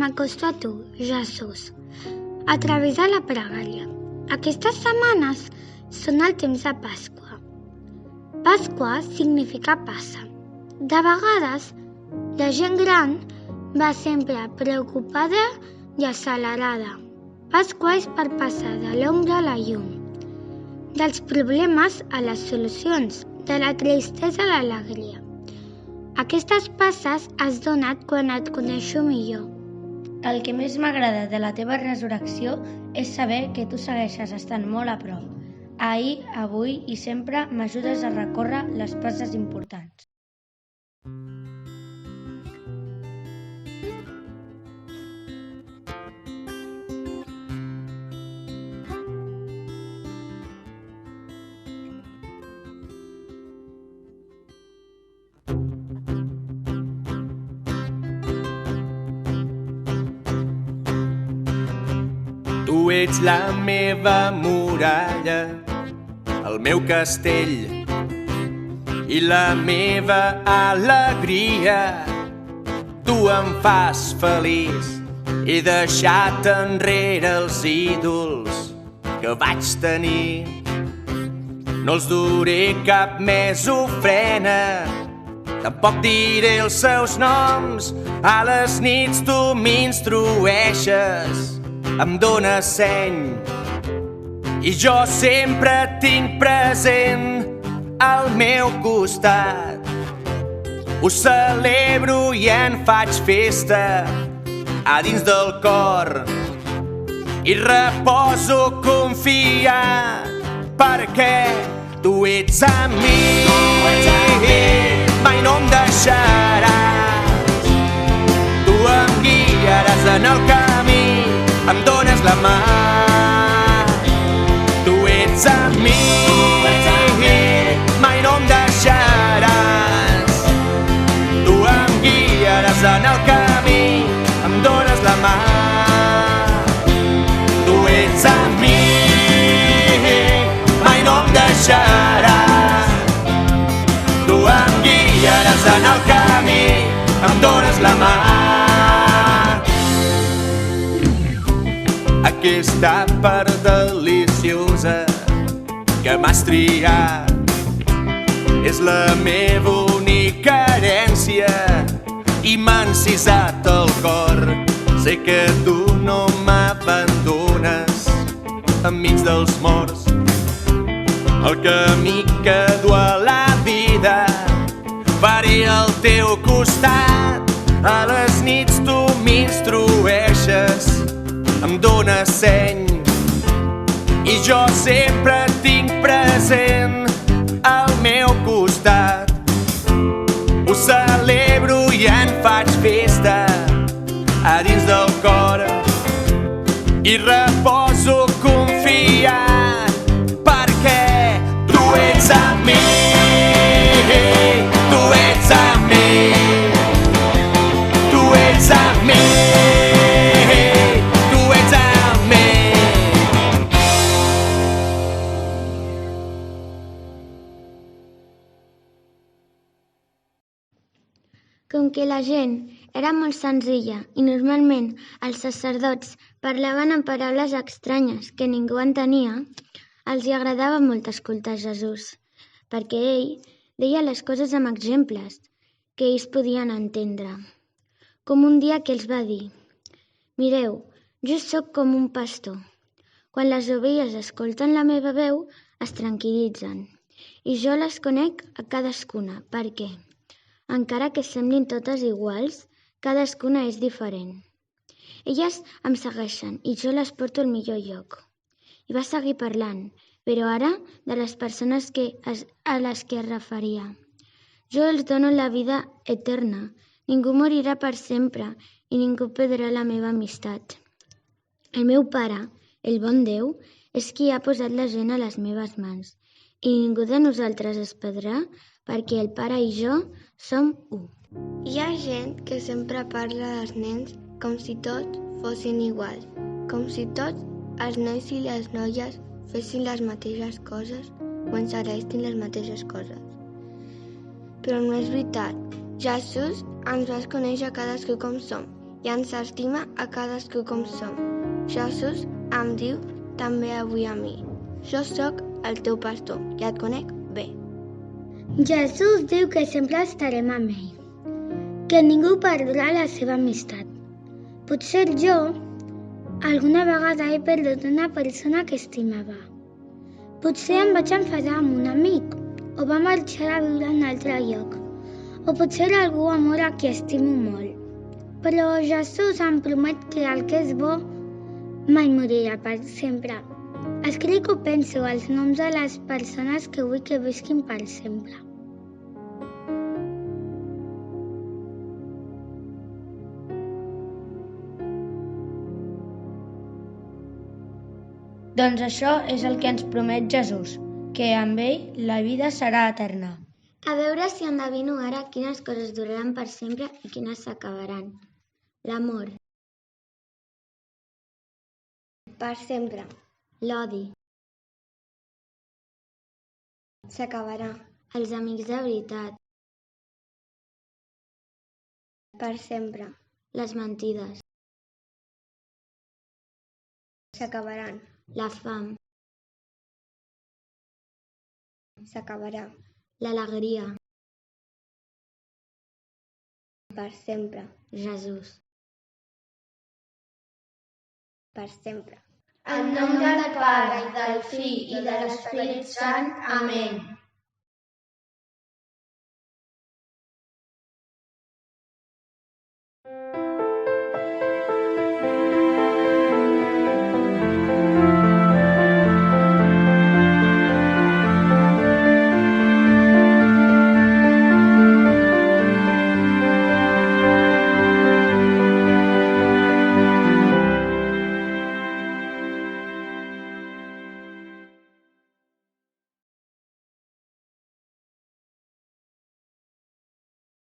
m'acosto a tu, Jesús, a través de la pregària. Aquestes setmanes són el temps de Pasqua. Pasqua significa passa. De vegades, la gent gran va sempre preocupada i accelerada. Pasqua és per passar de l'ombra a la llum, dels problemes a les solucions, de la tristesa a l'alegria. Aquestes passes has donat quan et coneixo millor. El que més m'agrada de la teva resurrecció és saber que tu segueixes estant molt a prop. Ahir, avui i sempre m'ajudes a recórrer les passes importants. Tu ets la meva muralla, el meu castell i la meva alegria. Tu em fas feliç, he deixat enrere els ídols que vaig tenir. No els duré cap més ofrena, tampoc diré els seus noms. A les nits tu m'instrueixes, em dones seny i jo sempre et tinc present al meu costat. Ho celebro i en faig festa a dins del cor i reposo confiat perquè tu ets amb mi, mai no em deixaràs. Tu em guiaràs en el camí, em dones la mà. Tu ets amb mi, mai no em deixaràs. Tu em guiaràs en el camí, em dones la mà. Tu ets amb mi, mai no em deixaràs. Tu em guiaràs en el camí, em dones la mà. Aquesta part deliciosa que m'has triat és la meva única herència i m'ha encisat el cor. Sé que tu no m'abandones enmig dels morts. El camí que du a la vida faré al teu costat. A les nits tu m'instrueixes, em dones seny i jo sempre et tinc present al meu costat. Ho celebro i en faig festa a dins del cor i reposo confiat perquè tu ets amb mi, tu ets amb mi, tu ets amb mi. Com que la gent era molt senzilla i normalment els sacerdots parlaven en paraules estranyes que ningú entenia, els hi agradava molt escoltar Jesús, perquè ell deia les coses amb exemples que ells podien entendre. Com un dia que els va dir: «Mireu, jo sóc com un pastor. Quan les ovelles escolten la meva veu, es tranquil·litzen, i jo les conec a cadascuna, perquè encara que semblin totes iguals, cadascuna és diferent. Elles em segueixen i jo les porto al millor lloc». I va seguir parlant, però ara de les persones a les que es referia. «Jo els dono la vida eterna. Ningú morirà per sempre i ningú perdrà la meva amistat. El meu Pare, el bon Déu, és qui ha posat la gent a les meves mans, i ningú de nosaltres es perdrà perquè el Pare i jo som u». Hi ha gent que sempre parla dels nens com si tots fossin iguals, com si tots els nois i les noies fessin les mateixes coses o ens agraïssin les mateixes coses. Però no és veritat. Jesús ens va conèixer cadascú com som i ens estima a cadascú com som. Jesús em diu també avui a mi: jo sóc el teu pastor i et conec bé. Jesús diu que sempre estarem amb ell, que ningú perdrà la seva amistat. Potser jo alguna vegada he perdut una persona que estimava. Potser em vaig enfadar amb un amic, o va marxar a viure a un altre lloc, o potser algú amor a qui estimo molt. Però Jesús em promet que el que és bo mai morirà per sempre. Escric o penso els noms de les persones que vull que visquin per sempre. Doncs això és el que ens promet Jesús, que amb ell la vida serà eterna. A veure si endevino ara quines coses duraran per sempre i quines s'acabaran. L'amor. Per sempre. L'odi. S'acabarà. Els amics de veritat. Per sempre. Les mentides. S'acabaran. La fam. S'acabarà. L'alegria. Per sempre. Jesús. Per sempre. En nom del Pare, i del Fill i de l'Esperit Sant. Amén.